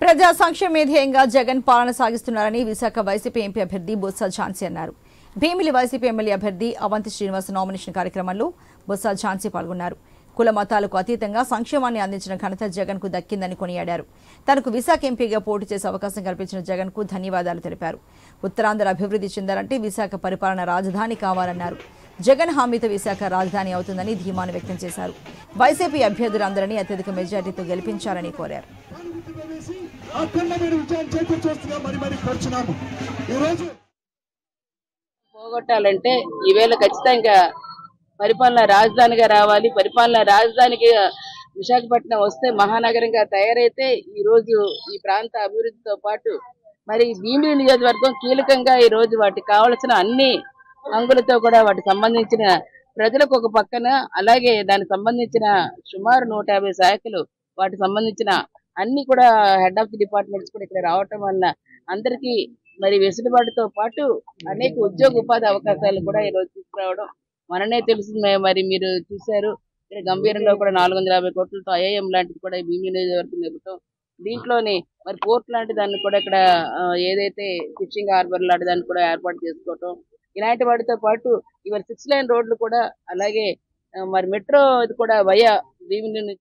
ప్రజా సంక్షేమ ధ్యేయంగా జగన్ పాలన సాగిస్తున్నారని విశాఖ వైసీపీ ఎంపీ అభ్యర్థి బొత్స ఝాన్సీ అన్నారు. భీమిలి వైసీపీ ఎమ్మెల్యే అభ్యర్థి అవంతి శ్రీనివాస్ నామినేషన్ కార్యక్రమంలో బొత్స ఝాన్సీ పాల్గొన్నారు. కుల మతాలకు అతీతంగా సంక్షేమాన్ని అందించిన ఘనత జగన్ కు దక్కిందని కొనియాడారు. తనకు విశాఖ ఎంపీగా పోటీ చేసే అవకాశం కల్పించిన జగన్ కు ధన్యవాదాలు తెలిపారు. ఉత్తరాంధ్ర అభివృద్ధి చెందాలంటే విశాఖ పరిపాలన రాజధాని కావాలన్నారు. జగన్ హామీతో విశాఖ రాజధాని అవుతుందని ధీమాను వ్యక్తం చేశారు. వైసీపీ అభ్యర్థులందరినీ అత్యధిక మెజార్టీతో గెలిపించాలని కోరారు. పోగొట్టాలంటే ఈవేళ ఖచ్చితంగా పరిపాలన రాజధానిగా రావాలి. పరిపాలన రాజధానికి విశాఖపట్నం వస్తే మహానగరంగా తయారైతే ఈ రోజు ఈ ప్రాంత అభివృద్ధితో పాటు మరి భీమిలి నియోజకవర్గం కీలకంగా ఈ రోజు వాటికి కావలసిన అన్ని అంగులతో కూడా వాటికి సంబంధించిన ప్రజలకు ఒక పక్కన, అలాగే దానికి సంబంధించిన సుమారు 150 శాఖలు వాటికి సంబంధించిన అన్ని కూడా హెడ్ ఆఫ్ ది డిపార్ట్మెంట్స్ కూడా ఇక్కడ రావటం వల్ల అందరికీ మరి వెసులుబాటుతో పాటు అనేక ఉద్యోగ ఉపాధి అవకాశాలు కూడా ఈరోజు తీసుకురావడం మననే తెలిసింది. మరి మీరు చూశారు, ఇక్కడ గంభీరంలో కూడా 450 కోట్లతో ఐఐఎం లాంటిది కూడా భీమిలి నియోజకవర్గం ఇవ్వటం, దీంట్లోనే మరి పోర్ట్ లాంటి దాన్ని కూడా ఇక్కడ ఏదైతే ఫిషింగ్ హార్బర్ లాంటి దాన్ని కూడా ఏర్పాటు చేసుకోవటం, ఇలాంటి వాటితో పాటు ఇవాళ 6 లైన్ రోడ్లు కూడా, అలాగే మరి మెట్రో ఇది కూడా వయా భీమిలి